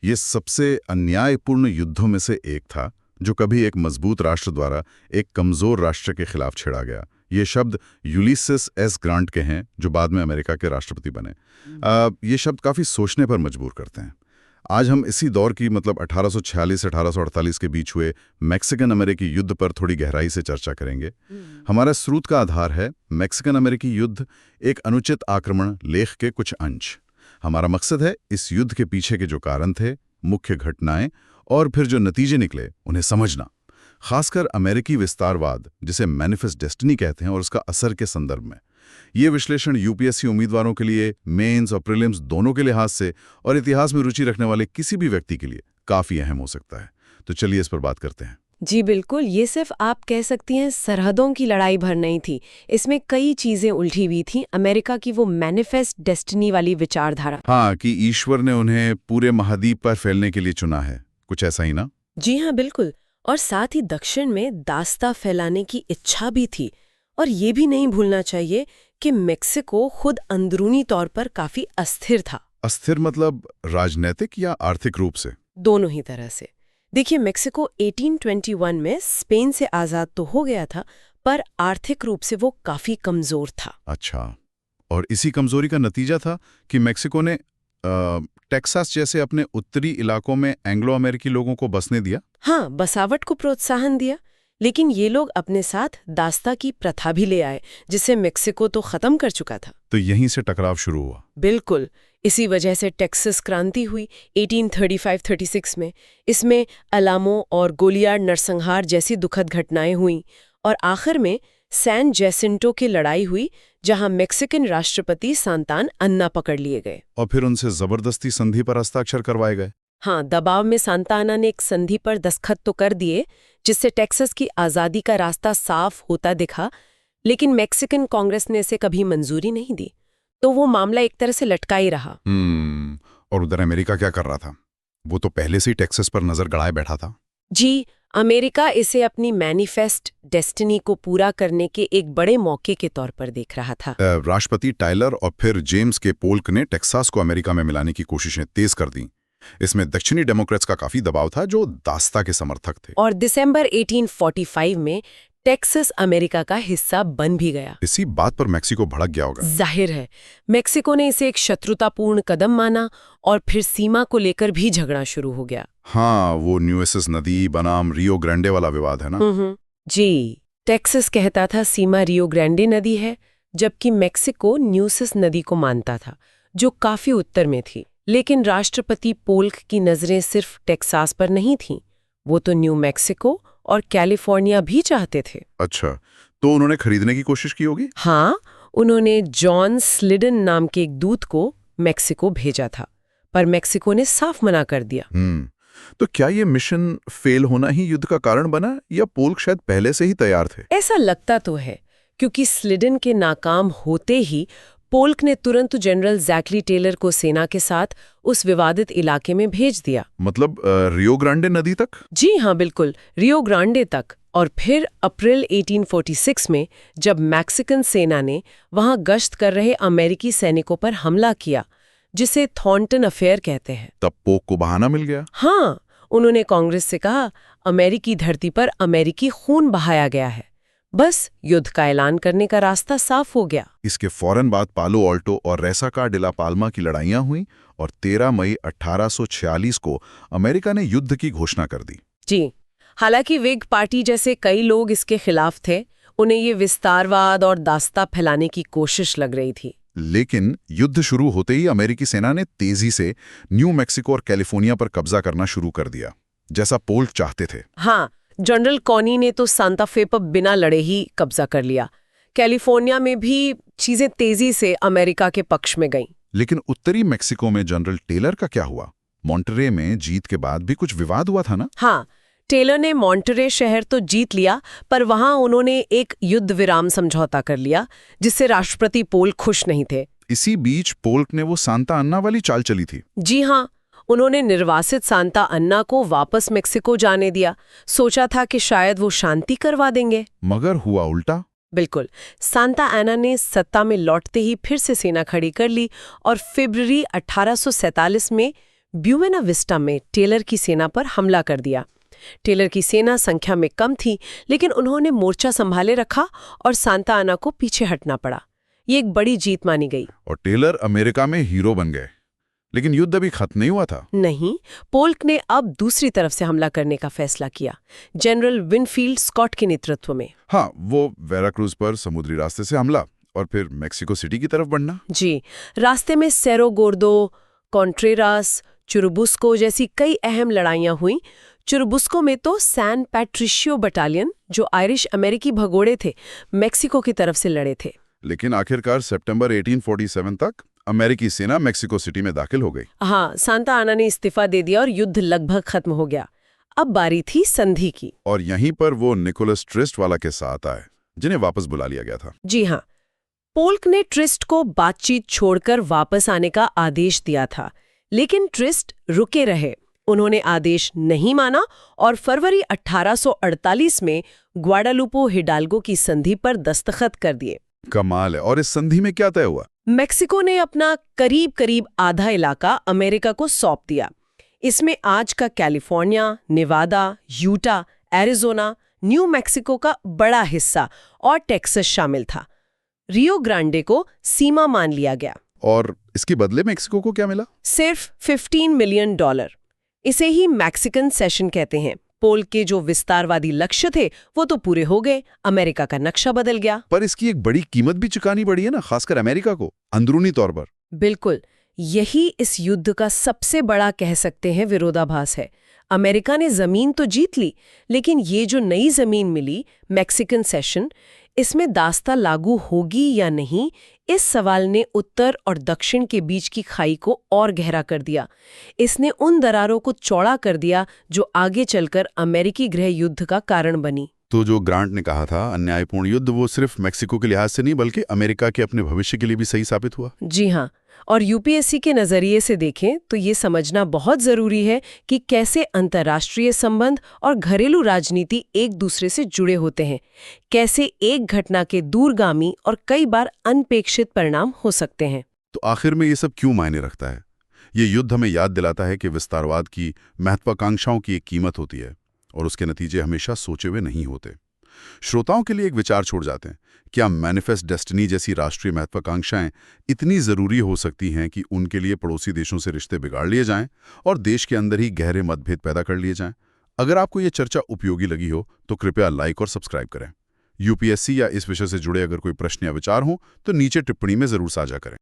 ये सबसे अन्यायपूर्ण युद्धों में से एक था जो कभी एक मजबूत राष्ट्र द्वारा एक कमजोर राष्ट्र के खिलाफ छेड़ा गया। ये शब्द यूलिसिस एस ग्रांट के हैं, जो बाद में अमेरिका के राष्ट्रपति बने। ये शब्द काफी सोचने पर मजबूर करते हैं। आज हम इसी दौर की 1846 से 1848 के बीच हुए मैक्सिकन अमेरिकी युद्ध पर थोड़ी गहराई से चर्चा करेंगे। हमारा स्रोत का आधार है मैक्सिकन अमेरिकी युद्ध, एक अनुचित आक्रमण लेख के कुछ अंश। हमारा मकसद है इस युद्ध के पीछे के जो कारण थे, मुख्य घटनाएं और फिर जो नतीजे निकले, उन्हें समझना, खासकर अमेरिकी विस्तारवाद, जिसे मैनिफेस्ट डेस्टिनी कहते हैं, और उसका असर के संदर्भ में। ये विश्लेषण यूपीएससी उम्मीदवारों के लिए, मेंस और प्रीलिम्स दोनों के लिहाज से, और इतिहास में रुचि रखने वाले किसी भी व्यक्ति के लिए काफी अहम हो सकता है। तो चलिए इस पर बात करते हैं। जी बिल्कुल, ये सिर्फ आप कह सकती हैं सरहदों की लड़ाई भर नहीं थी, इसमें कई चीजें उलझी हुई थी। अमेरिका की वो मैनिफेस्ट डेस्टिनी वाली विचारधारा, हाँ, कि ईश्वर ने उन्हें पूरे महाद्वीप पर फैलने के लिए चुना है, कुछ ऐसा ही ना? जी हाँ बिल्कुल। और साथ ही दक्षिण में दास्ता फैलाने की इच्छा भी थी। और ये भी नहीं भूलना चाहिए कि मेक्सिको खुद अंदरूनी तौर पर काफी अस्थिर था। अस्थिर मतलब राजनीतिक या आर्थिक रूप से? दोनों ही तरह से। देखिए, मेक्सिको 1821 में स्पेन से आजाद तो हो गया था, पर आर्थिक रूप से वो काफी कमजोर था। अच्छा, और इसी कमजोरी का नतीजा था कि मेक्सिको ने टेक्सास जैसे अपने उत्तरी इलाकों में एंग्लो अमेरिकी लोगों को बसने दिया। हाँ, बसावट को प्रोत्साहन दिया, लेकिन ये लोग अपने साथ दास्ता की प्रथा भी ले आए, जिसे मेक्सिको तो खत्म कर चुका था। तो यहीं से टकराव शुरू हुआ। बिल्कुल, इसी वजह से टेक्सास क्रांति हुई 1835-36 में। इसमें अलामो और गोलियार नरसंहार जैसी दुखद घटनाएं हुईं, और आखिर में सैन जैसिंटो की लड़ाई हुई, जहां मेक्सिकन राष्ट्रपति सांतान अन्ना पकड़ लिए गए। और फिर उनसे जबरदस्ती संधि पर हस्ताक्षर करवाए गए। हाँ, दबाव में सांताना ने एक संधि पर दस्तखत तो कर दिए, जिससे टेक्सास की आज़ादी का रास्ता साफ होता दिखा, लेकिन मेक्सिकन कांग्रेस ने इसे कभी मंजूरी नहीं दी, तो वो मामला एक तरह से लटका ही रहा। और उधर अमेरिका क्या कर रहा था? वो तो पहले से ही टेक्सास पर नजर गड़ाए बैठा था। जी, अमेरिका इसे अपनी मैनिफेस्ट डेस्टिनी को पूरा करने के एक बड़े मौके के तौर पर देख रहा था। राष्ट्रपति टाइलर और फिर जेम्स के पोल्क ने टेक्सास को अमेरिका में मिलाने की कोशिशें तेज कर दी। इसमें दक्षिणी डेमोक्रेट्स का काफी दबाव था, जो दास्ता के समर्थक थे। और दिसंबर 1845 में टेक्सास अमेरिका का हिस्सा बन भी गया। इसी बात पर मेक्सिको भड़क गया होगा। जाहिर है, मेक्सिको ने इसे एक शत्रुतापूर्ण कदम माना, और फिर सीमा को लेकर भी झगड़ा शुरू हो गया। हाँ, वो न्यूएसिस नदी बनाम रियो ग्रांडे वाला विवाद है ना? जी, टेक्सास कहता था सीमा रियो ग्रांडे नदी है, जबकि मेक्सिको न्यूएसिस नदी को मानता था, जो काफी उत्तर में थी। लेकिन राष्ट्रपति पोल्क की नजरें सिर्फ टेक्सास पर नहीं थीं, वो तो न्यू मैक्सिको और कैलिफोर्निया भी चाहते थे। अच्छा, तो उन्होंने खरीदने की कोशिश की होगी? हाँ, उन्होंने जॉन स्लिडन नाम के एक दूत को मेक्सिको भेजा था, पर मेक्सिको ने साफ मना कर दिया। तो क्या ये मिशन फेल होना ही युद्ध का कारण बना, या पोल्क शायद पहले से ही तैयार थे? ऐसा लगता तो है, क्योंकि स्लिडन के नाकाम होते ही पोल्क ने तुरंत जनरल जैकली टेलर को सेना के साथ उस विवादित इलाके में भेज दिया। मतलब रियो ग्रांडे नदी तक? जी हाँ बिल्कुल, रियो ग्रांडे तक। और फिर अप्रैल 1846 में जब मैक्सिकन सेना ने वहां गश्त कर रहे अमेरिकी सैनिकों पर हमला किया, जिसे थॉर्नटन अफेयर कहते हैं, तब पोक को बहाना मिल गया। हाँ, उन्होंने कांग्रेस से कहा, अमेरिकी धरती पर अमेरिकी खून बहाया गया है, बस युद्ध का ऐलान करने का रास्ता साफ हो गया। इसके फौरन बाद पालो ऑल्टो और रेसाका डिला पाल्मा की लड़ाइयां हुई, और 13 मई 1846 को अमेरिका ने युद्ध की घोषणा कर दी। जी, हालांकि विग पार्टी जैसे कई लोग इसके खिलाफ थे, उन्हें ये विस्तारवाद और दास्ता फैलाने की कोशिश लग रही थी। लेकिन युद्ध शुरू होते ही अमेरिकी सेना ने तेजी से न्यू मैक्सिको और कैलिफोर्निया पर कब्जा करना शुरू कर दिया, जैसा पोल्क चाहते थे। हाँ, जनरल कॉनी ने तो सांता फे पर बिना लड़े ही कब्जा कर लिया। कैलिफोर्निया में भी चीजें तेजी से अमेरिका के पक्ष में गईं। लेकिन उत्तरी मेक्सिको में जनरल टेलर का क्या हुआ? मॉन्टरे में जीत के बाद भी कुछ विवाद हुआ था ना? हाँ, टेलर ने मॉन्टरे शहर तो जीत लिया, पर वहां उन्होंने एक युद्ध विराम समझौता कर लिया, जिससे राष्ट्रपति पोल्क खुश नहीं थे। इसी बीच पोल्क ने वो सांता अन्ना वाली चाल चली थी। जी हाँ, उन्होंने निर्वासित सांता अन्ना को वापस मेक्सिको जाने दिया, सोचा था कि शायद वो शांति करवा देंगे। मगर हुआ उल्टा। बिल्कुल, सांता एना ने सत्ता में लौटते ही फिर से सेना खड़ी कर ली, और फरवरी 1847 में ब्यूएना विस्टा में टेलर की सेना पर हमला कर दिया। टेलर की सेना संख्या में कम थी, लेकिन उन्होंने मोर्चा संभाले रखा और सांता आना को पीछे हटना पड़ा। ये एक बड़ी जीत मानी गई। और टेलर अमेरिका में हीरो बन गए। लेकिन युद्ध अभी खत्म नहीं हुआ था। नहीं, पोल्क ने अब दूसरी तरफ से हमला करने का फैसला किया, जनरल विनफील्ड स्कॉट के नेतृत्व में। हाँ, वो वेराक्रूज पर समुद्री रास्ते से हमला और फिर मेक्सिको सिटी की तरफ बढ़ना। जी, रास्ते में सेरो गोर्दो, कॉन्ट्रेरास, चुरुबुस्को जैसी कई अहम लड़ाइयां हुई। चुरुबुस्को में तो सैन पैट्रिशियो बटालियन, जो आयरिश अमेरिकी भगोड़े थे, मेक्सिको की तरफ से लड़े थे। लेकिन आखिरकार सितंबर 1847 तक अमेरिकी सेना मेक्सिको सिटी में दाखिल हो गई। हाँ, सांता आना ने इस्तीफा दे दिया और युद्ध लगभग खत्म हो गया। अब बारी थी संधि की। और यहीं पर वो निकोलस ट्रिस्ट वाला के साथ आए, जिन्हें वापस बुला लिया गया था। जी हाँ, पोल्क ने ट्रिस्ट को बातचीत छोड़कर वापस आने का आदेश दिया था, लेकिन ट्रिस्ट रुके रहे। उन्होंने आदेश नहीं माना और फरवरी 1848 में ग्वाडालुपो हिडाल्गो की संधि पर दस्तखत कर दिए। कमाल है। और इस संधि में क्या तय हुआ? मेक्सिको ने अपना करीब आधा इलाका अमेरिका को सौंप दिया। इसमें आज का California, Nevada, Utah, Arizona, New Mexico का बड़ा हिस्सा और टेक्सास शामिल था। रियो ग्रांडे को सीमा मान लिया गया। और इसके बदले मेक्सिको को क्या मिला? सिर्फ $15 मिलियन। इसे ही मैक्सिकन सेशन कहते हैं। पोल्क के जो विस्तारवादी लक्ष्य थे वो तो पूरे हो गए, अमेरिका का नक्शा बदल गया। पर इसकी एक बड़ी कीमत भी चुकानी पड़ी है ना, खासकर अमेरिका को, अंदरूनी तौर पर। बिल्कुल, यही इस युद्ध का सबसे बड़ा कह सकते हैं विरोधाभास है। अमेरिका ने जमीन तो जीत ली, लेकिन ये जो नई जमीन मिली, मैक्सिकन सेशन, इसमें दास्ता लागू होगी या नहीं, इस सवाल ने उत्तर और दक्षिण के बीच की खाई को और गहरा कर दिया। इसने उन दरारों को चौड़ा कर दिया जो आगे चलकर अमेरिकी गृह युद्ध का कारण बनी। तो जो ग्रांट ने कहा था अन्यायपूर्ण युद्ध, वो सिर्फ मेक्सिको के लिहाज से नहीं बल्कि अमेरिका के अपने भविष्य के लिए भी सही साबित हुआ। जी हाँ, और यूपीएससी के नजरिए से देखें तो ये समझना बहुत जरूरी है कि कैसे अंतर्राष्ट्रीय संबंध और घरेलू राजनीति एक दूसरे से जुड़े होते हैं, कैसे एक घटना के दूरगामी और कई बार अनपेक्षित परिणाम हो सकते हैं। तो आखिर में ये सब क्यों मायने रखता है? ये युद्ध हमें याद दिलाता है कि विस्तारवाद की महत्वाकांक्षाओं की एक कीमत होती है और उसके नतीजे हमेशा सोचे हुए नहीं होते। श्रोताओं के लिए एक विचार छोड़ जाते हैं, क्या मैनिफेस्ट डेस्टिनी जैसी राष्ट्रीय महत्वाकांक्षाएं इतनी जरूरी हो सकती हैं कि उनके लिए पड़ोसी देशों से रिश्ते बिगाड़ लिए जाएं और देश के अंदर ही गहरे मतभेद पैदा कर लिए जाएं? अगर आपको ये चर्चा उपयोगी लगी हो तो कृपया लाइक और सब्सक्राइब करें। यूपीएससी या इस विषय से जुड़े अगर कोई प्रश्न या विचार हो तो नीचे टिप्पणी में जरूर साझा करें।